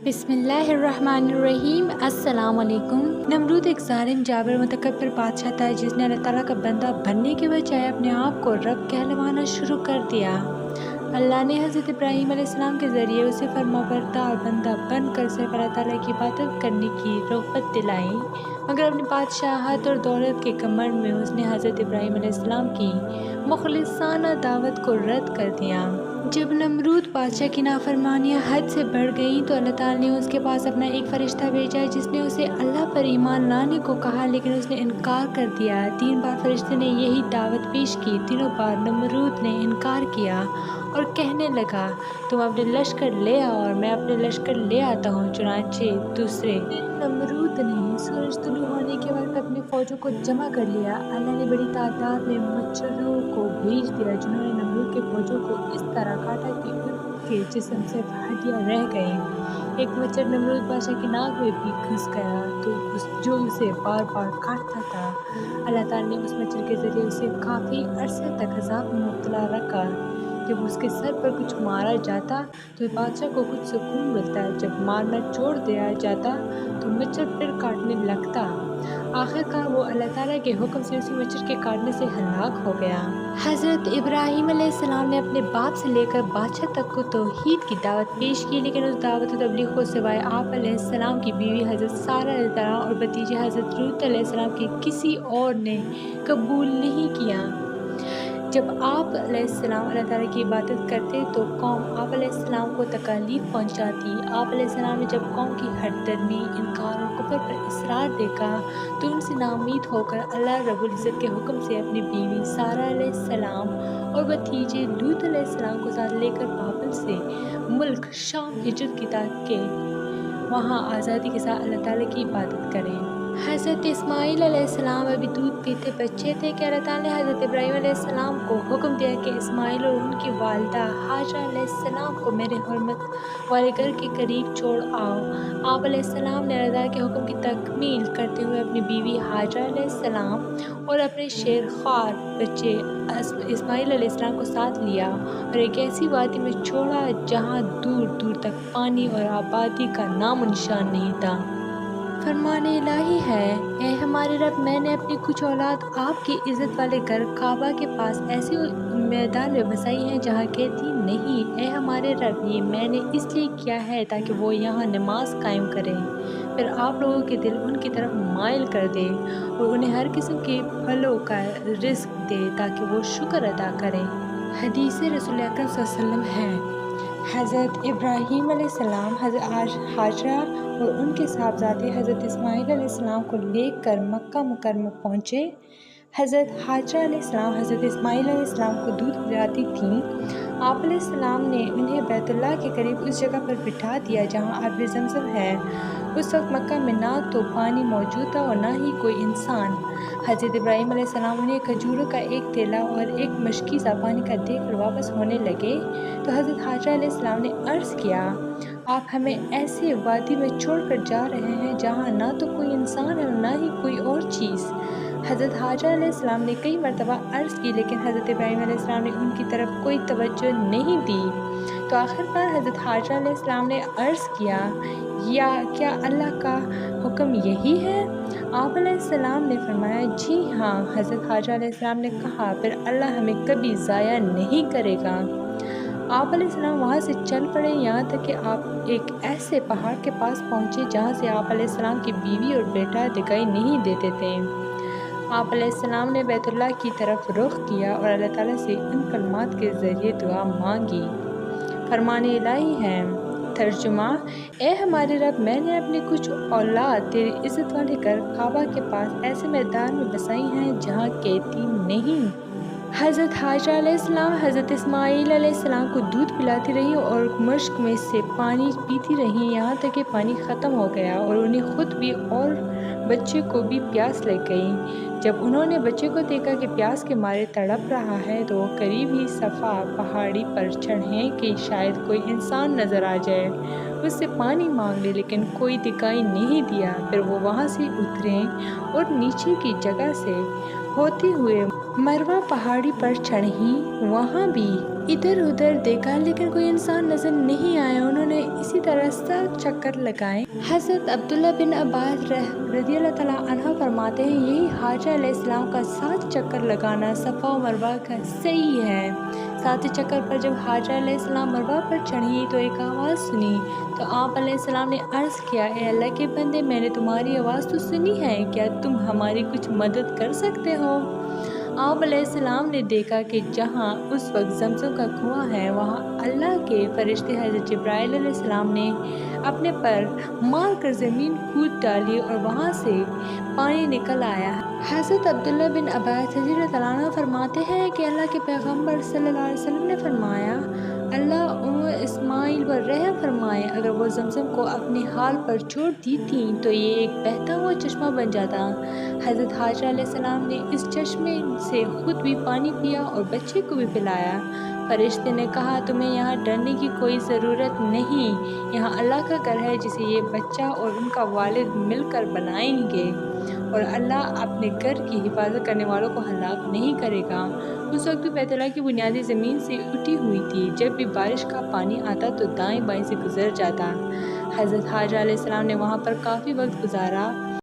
बिस्मिल्लाहिर्रहमानिर्रहीम। अस्सलाम वालेकुम। नमरूद एक ज़ालिम जाबिर मुतकब्बिर बादशाह था जिसने अल्लाह ताला का बंदा बनने के बजाय अपने आप को रब कहलवाना शुरू कर दिया। अल्लाह ने हज़रत इब्राहीम अलैहिस्सलाम के ज़रिए उसे फर्माबरदार बंदा बनकर सिर्फ अल्लाह ताला की इबादत करने की रग़बत दिलाई, मगर अपनी बादशाहत और दौलत के घमंड में उसने हज़रत इब्राहीम अलैहिस्सलाम की मुख़लिसाना दावत को रद्द कर दिया। जब नमरूद बादशाह की नाफरमानियाँ हद से बढ़ गईं तो अल्लाह ताला ने उसके पास अपना एक फ़रिश्ता भेजा जिसने उसे अल्लाह पर ईमान लाने को कहा, लेकिन उसने इनकार कर दिया। 3 बार फ़रिश्ते ने यही दावत पेश की। तीनों बार नमरूद ने इनकार किया और कहने लगा, तुम अपने लश्कर ले आओ और मैं अपने लश्कर ले आता हूँ। चुनांचे दूसरे दिन नमरूद ने सूरज तुलू होने के वक्त अपनी फ़ौजों को जमा कर लिया। अल्लाह ने बड़ी तादाद में मच्छरों को भेज दिया जिन्होंने नमरूद के फ़ौजों को इस तरह काटा कि उनके जिस्म से हड्डियाँ रह गईं। एक मच्छर नमरूद बादशाह की नाक में भी घुस गया जो उसे बार बार काटता था। अल्लाह ताला ने उस मच्छर के ज़रिए उसे काफ़ी अरसे तक अज़ाब में मुब्तला रखा। जब उसके सर पर कुछ मारा जाता तो बादशाह को कुछ सुकून मिलता, जब मारना छोड़ दिया जाता तो मच्छर फिर काटने लगता। आखिरकार वो अल्लाह ताला के हुक्म से उसी मच्छर के काटने से हलाक हो गया। हज़रत इब्राहीम अलैहिस्सलाम ने अपने बाप से लेकर बादशाह तक को तौहीद की दावत पेश की, लेकिन उस दावत तबलीग को सिवाय आप अलैहिस्सलाम की बीवी हज़रत सारा अलैहिस्सलाम और भतीजे हज़रत लूत अलैहिस्सलाम के किसी और ने कबूल नहीं किया। जब आप अलैहिस्सलाम अल्लाह ताला की इबादत करते तो कौम आप अलैहिस्सलाम को तकालीफ पहुँचाती। आप अलैहिस्सलाम ने जब कौम की हठधर्मी, इनकार और कुफ्र पर इसरार देखा तो उनसे नाउम्मीद होकर अल्लाह रब्बुल इज़्ज़त के हुक्म से अपनी बीवी सारा अलैहिस्सलाम और भतीजे लूत अलैहिस्सलाम को साथ लेकर बाबिल से मुल्क शाम हिजरत की ताकि वहाँ आज़ादी के साथ अल्लाह ताला की इबादत करें। हज़रत इस्माईल अलैहिस्सलाम अभी दूध पीते बच्चे थे कि अल्लाह ताला ने हज़रत इब्राहीम अलैहिस्सलाम को हुक्म दिया कि इस्माईल और उनकी वालिदा हाजरा अलैहिस्सलाम को मेरे हुर्मत वाले घर के करीब छोड़ आओ। आप अलैहिस्सलाम ने अल्लाह के हुक्म की तकमील करते हुए अपनी बीवी हाजरा अलैहिस्सलाम और अपने शेरख्वार बच्चे इस्माईल अलैहिस्सलाम को साथ लिया और एक ऐसी वादी में छोड़ा जहाँ दूर दूर तक पानी और आबादी का नामो निशान नहीं था। फरमाने इलाही है, ए हमारे रब, मैंने अपनी कुछ औलाद आपकी इज़्ज़त वाले घर काबा के पास ऐसे मैदान में बसाई हैं जहाँ खेती नहीं। ए हमारे रब, ये मैंने इसलिए किया है ताकि वो यहाँ नमाज कायम करें, फिर आप लोगों के दिल उनकी तरफ माइल कर दे और उन्हें हर किस्म के फलों का रिज़्क दे ताकि वो शुक्र अदा करें। हदीस रसूल अकरम सल्लल्लाहु अलैहि वसल्लम है, हज़रत इब्राहीम अलैहिस्सलाम हज़रत हाजरा और उनके साहबजादे हज़रत इस्माईल अलैहिस्सलाम को लेकर मक्का मुकर्रमा पहुँचे। हज़रत हाजरा अलैहिस्सलाम हज़रत इस्माईल अलैहिस्सलाम को दूध पिलाती थीं। आप अलैहिस्सलाम ने उन्हें बैतुल्लाह के करीब उस जगह पर बिठा दिया जहाँ आब ज़मज़म है। उस वक्त मक्का में ना तो पानी मौजूद था और ना ही कोई इंसान। हज़रत इब्राहीम अलैहिस्सलाम उन्हें खजूरों का एक थैला और एक मशकी सा पानी का देकर वापस होने लगे तो हज़रत हाजरा अलैहिस्सलाम ने अर्ज़ किया, आप हमें ऐसे वादी में छोड़कर जा रहे हैं जहाँ ना तो कोई इंसान है और ना ही कोई और चीज़। हज़रत हाजरा अलैहिस्सलाम ने कई मरतबा अर्ज़ की, लेकिन हज़रत इब्राहीम अलैहिस्सलाम ने उनकी तरफ कोई तवज्जो नहीं दी। तो आखिरकार हज़रत हाजरा अलैहिस्सलाम ने अर्ज़ किया, या क्या अल्लाह का हुक्म यही है? आप अलैहिस्सलाम ने फरमाया, जी हाँ। हज़रत हाजरा अलैहिस्सलाम ने कहा, फिर अल्लाह हमें कभी ज़ाया नहीं करेगा। आप अलैहिस्सलाम वहाँ से चल पड़े यहाँ तक कि आप एक ऐसे पहाड़ के पास पहुँचे जहाँ से आप अलैहिस्सलाम की बीवी और बेटा दिखाई नहीं देते थे। आप अलैहिस्सलाम ने बैतुल्लाह की तरफ रुख किया और अल्लाह ताला से इन कलमात के ज़रिए दुआ मांगी। फरमाने इलाही है, तर्जुमा, ए हमारे रब, मैंने अपनी कुछ औलाद तेरी इज़्ज़त वाले घर काबा के पास ऐसे मैदान में बसाई हैं जहाँ खेती नहीं। हज़रत हाजरा अलैहिस्सलाम हज़रत इस्माईल अलैहिस्सलाम को दूध पिलाती रही और मश्क में से पानी पीती रहीं यहाँ तक कि पानी ख़त्म हो गया और उन्हें खुद भी और बच्चे को भी प्यास लग गई। जब उन्होंने बच्चे को देखा कि प्यास के मारे तड़प रहा है तो वो करीब ही सफ़ा पहाड़ी पर चढ़े कि शायद कोई इंसान नज़र आ जाए, उससे पानी मांग ले, लेकिन कोई दिखाई नहीं दिया। फिर वो वहाँ से उतरे और नीचे की जगह से होते हुए मरवा पहाड़ी पर चढ़ी। वहाँ भी ادھر ادھر دیکھا لیکن کوئی انسان نظر نہیں آیا۔ انہوں نے اسی طرح 7 چکر لگائے۔ حضرت عبداللہ بن عباس رضی اللہ تعالیٰ عنہ فرماتے ہیں یہی حاجہ علیہ السلام کا 7 چکر لگانا صفا و مروہ کا صحیح ہے۔ 7 چکر پر جب حاجہ علیہ السلام مروہ پر چڑھی تو ایک آواز سنی تو آپ علیہ السلام نے عرض کیا اے اللہ کے بندے، میں نے تمہاری آواز تو سنی ہے، کیا تم ہماری کچھ مدد کر سکتے ہو؟ آپ علیہ السلام نے دیکھا کہ جہاں اس وقت زمزم کا کنواں ہے وہاں اللہ کے فرشتے حضرت جبرائیل علیہ السلام نے اپنے پر مار کر زمین کھود ڈالی اور وہاں سے پانی نکل آیا۔ حضرت عبداللہ بن عباس رضی اللہ تعالیٰ عنہ فرماتے ہیں کہ اللہ کے پیغمبر صلی اللہ علیہ وسلم نے فرمایا اللہ اسماعیل پر رحم فرمائے، اگر وہ زمزم کو اپنے حال پر چھوڑ دیتی تو یہ ایک بہتا ہوا چشمہ بن جاتا۔ حضرت حاجرہ علیہ السلام نے اس چشمے سے خود بھی پانی پیا اور بچے کو بھی پلایا۔ فرشتے نے کہا تمہیں یہاں ڈرنے کی کوئی ضرورت نہیں، یہاں اللہ کا گھر ہے جسے یہ بچہ اور ان کا والد مل کر بنائیں گے، اور اللہ اپنے گھر کی حفاظت کرنے والوں کو ہلاک نہیں کرے گا۔ اس وقت بھی بیت اللہ کی بنیادیں زمین سے اٹھی ہوئی تھی، جب بھی بارش کا پانی آتا تو دائیں بائیں سے گزر جاتا۔ حضرت حاجرہ علیہ السلام نے وہاں پر کافی وقت گزارا۔